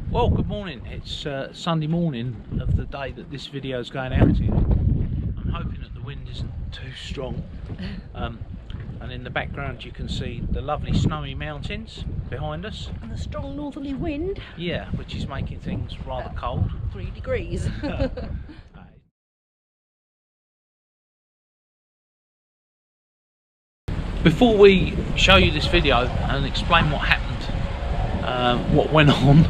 Well, good morning. It's Sunday morning of the day that this video is going out to. I'm hoping that the wind isn't too strong. And in the background you can see the lovely snowy mountains behind us. And the strong northerly wind. Yeah, which is making things rather cold. 3 degrees. Before we show you this video and explain what happened, what went on,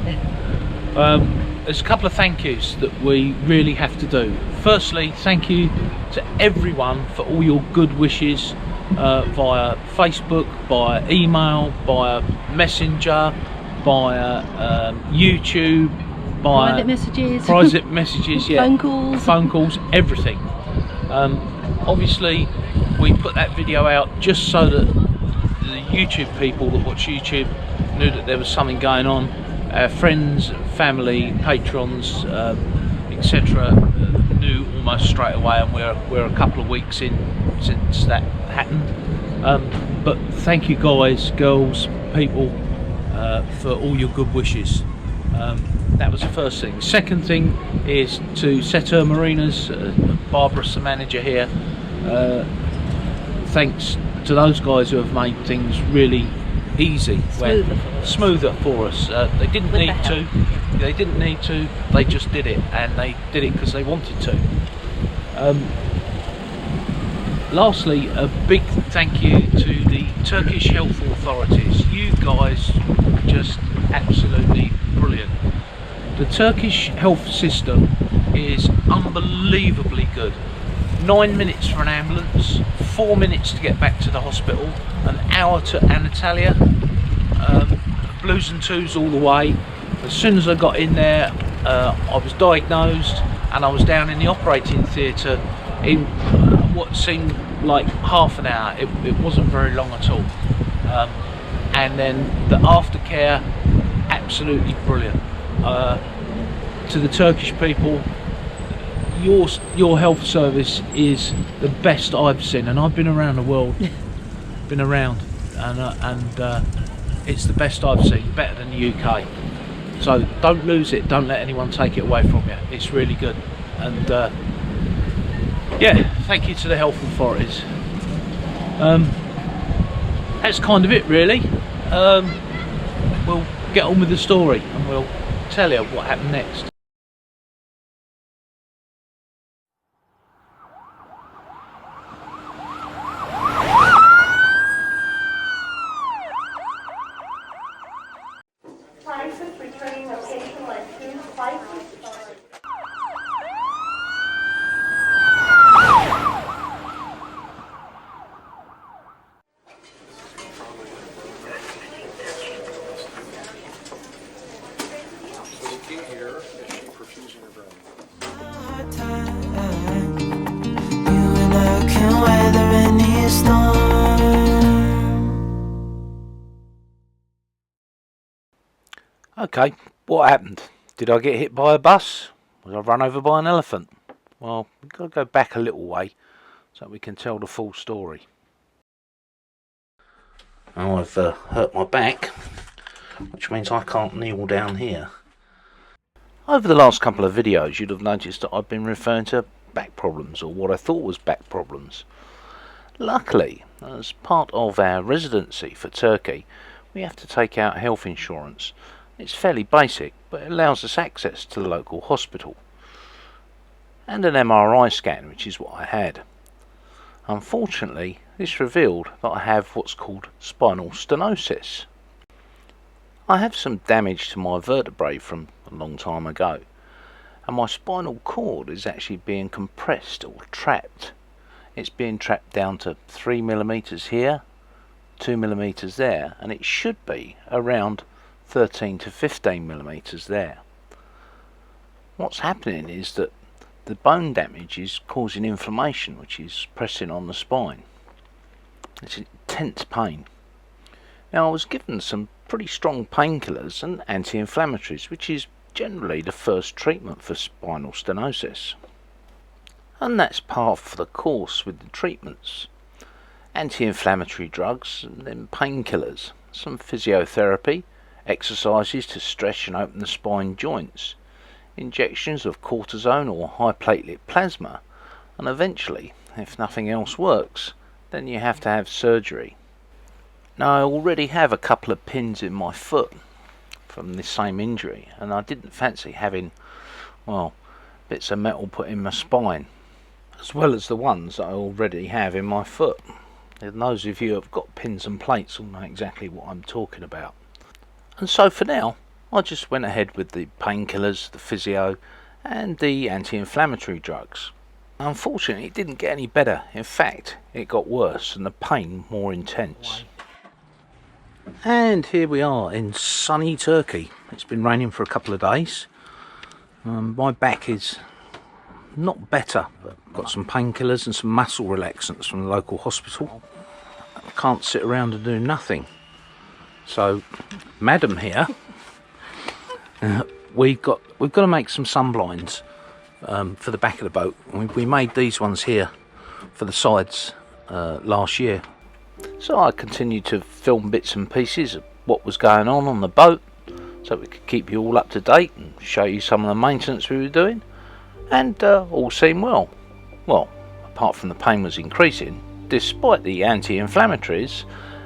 there's a couple of thank yous that we really have to do. Firstly, thank you to everyone for all your good wishes via Facebook, via email, via Messenger, via YouTube, via private messages, yeah, phone calls, everything. Obviously we put that video out just so that the YouTube people that watch YouTube knew that there was something going on. Our friends, family, patrons, etc. Knew almost straight away, and we're a couple of weeks in since that happened. But thank you guys, girls, people, for all your good wishes. That was the first thing. Second thing is to Setter Marinas, Barbara, the manager here. Thanks to those guys who have made things really easy, smoother for us. They didn't need to, they just did it, and they did it because they wanted to. Lastly, a big thank you to the Turkish health authorities. You guys were just absolutely brilliant. The Turkish health system is unbelievably good. 9 minutes for an ambulance, 4 minutes to get back to the hospital, an hour to Antalya, blues and twos all the way. As soon as I got in there, I was diagnosed and I was down in the operating theatre in what seemed like half an hour. It wasn't very long at all. And then the aftercare, absolutely brilliant. To the Turkish people, your health service is the best I've seen, and I've been around the world, and it's the best I've seen, better than the UK. So don't lose it, don't let anyone take it away from you. It's really good. And yeah, thank you to the health authorities. That's kind of it really. We'll get on with the story and we'll tell you what happened next. Returning location like 2 spices. Okay, what happened? Did I get hit by a bus? Was I run over by an elephant? Well, we've got to go back a little way so we can tell the full story. Now I've hurt my back, which means I can't kneel down here. Over the last couple of videos you'd have noticed that I've been referring to back problems, or what I thought was back problems. Luckily, as part of our residency for Turkey, we have to take out health insurance. It's fairly basic, but it allows us access to the local hospital and an MRI scan, which is what I had. Unfortunately, this revealed that I have what's called spinal stenosis. I have some damage to my vertebrae from a long time ago, and my spinal cord is actually being compressed or trapped. It's being trapped down to 3 millimeters here, 2 millimeters there, and it should be around 13 to 15 millimeters there. What's happening is that the bone damage is causing inflammation, which is pressing on the spine. It's intense pain. Now, I was given some pretty strong painkillers and anti-inflammatories, which is generally the first treatment for spinal stenosis. And that's part of the course with the treatments. Anti-inflammatory drugs and then painkillers, some physiotherapy, exercises to stretch and open the spine joints, injections of cortisone or high platelet plasma, and eventually, if nothing else works, then you have to have surgery. Now, I already have a couple of pins in my foot from this same injury, and I didn't fancy having, well, bits of metal put in my spine, as well as the ones that I already have in my foot. And those of you who have got pins and plates will know exactly what I'm talking about. And so for now, I just went ahead with the painkillers, the physio, and the anti-inflammatory drugs. Unfortunately, it didn't get any better. In fact, it got worse and the pain more intense. And here we are in sunny Turkey. It's been raining for a couple of days. My back is not better, but I've got some painkillers and some muscle relaxants from the local hospital. I can't sit around and do nothing. So, Madam here, we've got to make some sunblinds for the back of the boat. We made these ones here for the sides last year. So I continued to film bits and pieces of what was going on the boat, so we could keep you all up to date and show you some of the maintenance we were doing, and all seemed well. Well, apart from the pain was increasing, despite the anti-inflammatories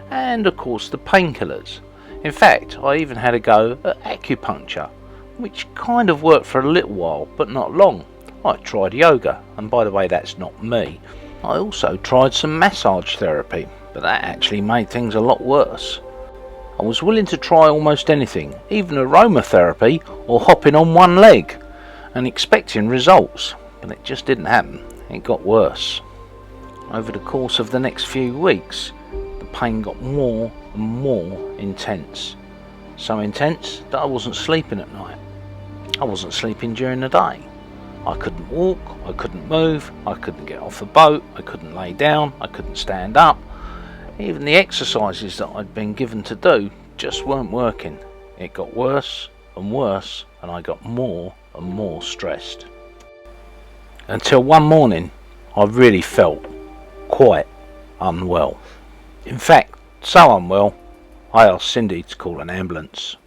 and of course the painkillers. In fact, I even had a go at acupuncture, which kind of worked for a little while, but not long. I tried yoga, and by the way, that's not me. I also tried some massage therapy, but that actually made things a lot worse. I was willing to try almost anything, even aromatherapy or hopping on one leg, and expecting results, but it just didn't happen. It got worse. Over the course of the next few weeks, the pain got more and more intense. So intense that I wasn't sleeping at night. I wasn't sleeping during the day. I couldn't walk, I couldn't move, I couldn't get off the boat, I couldn't lay down, I couldn't stand up. Even the exercises that I'd been given to do just weren't working. It got worse and worse, and I got more and more stressed. Until one morning, I really felt quite unwell. In fact, so unwell, I asked Cindy to call an ambulance.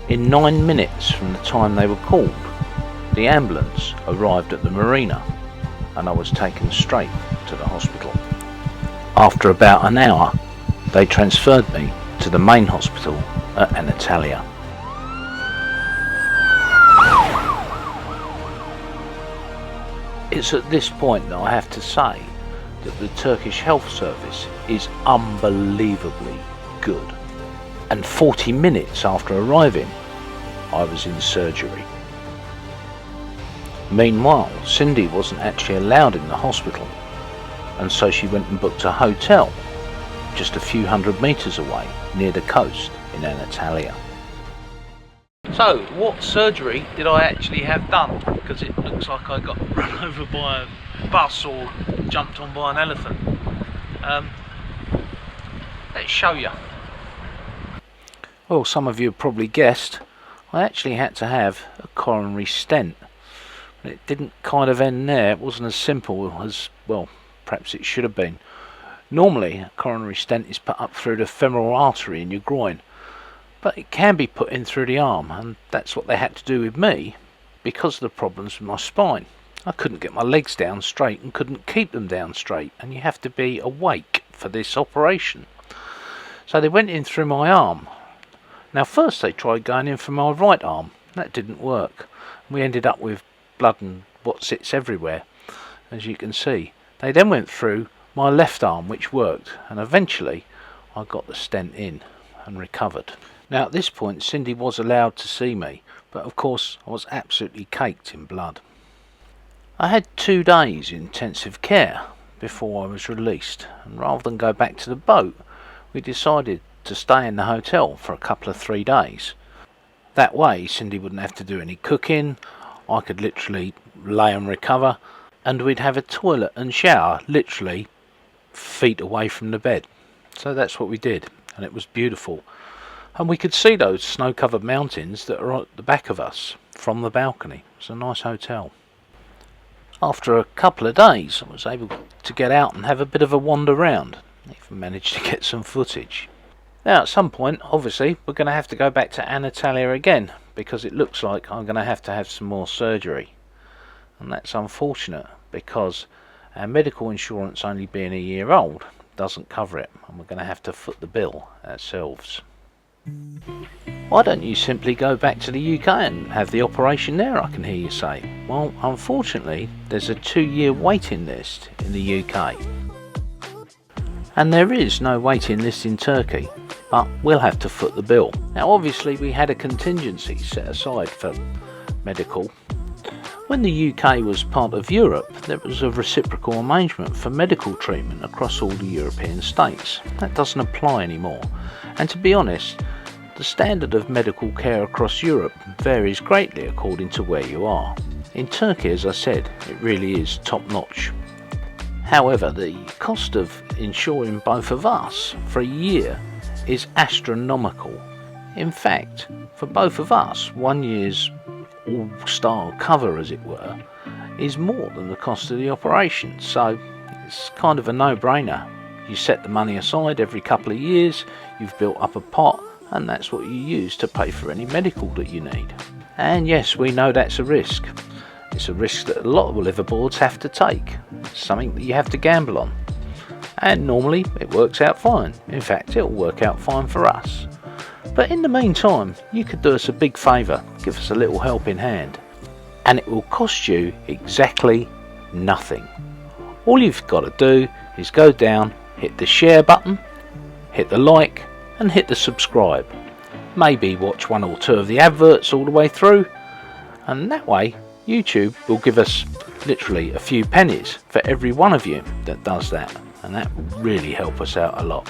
In 9 minutes from the time they were called, the ambulance arrived at the marina and I was taken straight to the hospital. After about an hour, they transferred me to the main hospital at Antalya. It's at this point that I have to say that the Turkish health service is unbelievably good. And 40 minutes after arriving, I was in surgery. Meanwhile, Cindy wasn't actually allowed in the hospital, and so she went and booked a hotel just a few hundred meters away near the coast in Antalya. So, what surgery did I actually have done? Because it looks like I got run over by a bus or jumped on by an elephant. Let's show you. Well, some of you have probably guessed, I actually had to have a coronary stent. It didn't kind of end there. It wasn't as simple as, well, perhaps it should have been. Normally, a coronary stent is put up through the femoral artery in your groin, but it can be put in through the arm, and that's what they had to do with me because of the problems with my spine. I couldn't get my legs down straight and couldn't keep them down straight, and you have to be awake for this operation. So they went in through my arm. Now first they tried going in for my right arm. That didn't work. We ended up with blood and what sits everywhere, as you can see. They then went through my left arm, which worked, and eventually I got the stent in and recovered. Now at this point Cindy was allowed to see me, but of course I was absolutely caked in blood. I had 2 days intensive care before I was released, and rather than go back to the boat, we decided to stay in the hotel for a couple of 3 days. That way Cindy wouldn't have to do any cooking, I could literally lay and recover, and we'd have a toilet and shower literally feet away from the bed. So that's what we did, and it was beautiful. And we could see those snow-covered mountains that are at the back of us from the balcony. It was a nice hotel. After a couple of days I was able to get out and have a bit of a wander round. I even managed to get some footage. Now at some point obviously we're going to have to go back to Anatolia again, because it looks like I'm going to have some more surgery. And that's unfortunate, because our medical insurance, only being a year old, doesn't cover it, and we're going to have to foot the bill ourselves. Why don't you simply go back to the UK and have the operation there, I can hear you say. Well, unfortunately there's a 2-year waiting list in the UK, and there is no waiting list in Turkey, but we'll have to foot the bill. Now obviously we had a contingency set aside for medical. When the UK was part of Europe, there was a reciprocal arrangement for medical treatment across all the European states. That doesn't apply anymore, and to be honest, the standard of medical care across Europe varies greatly according to where you are. In Turkey, as I said, it really is top notch. However, the cost of insuring both of us for a year is astronomical. In fact, for both of us, 1 year's all-star cover, as it were, is more than the cost of the operation, so it's kind of a no-brainer. You set the money aside every couple of years, you've built up a pot, and that's what you use to pay for any medical that you need. And yes, we know that's a risk. It's a risk that a lot of liveaboards have to take. It's something that you have to gamble on. And normally it works out fine. In fact, it'll work out fine for us. But in the meantime, you could do us a big favour, give us a little helping hand, and it will cost you exactly nothing. All you've got to do is go down, hit the share button, hit the like, and hit the subscribe. Maybe watch 1 or 2 of the adverts all the way through, and that way YouTube will give us literally a few pennies for every one of you that does that, and that will really help us out a lot.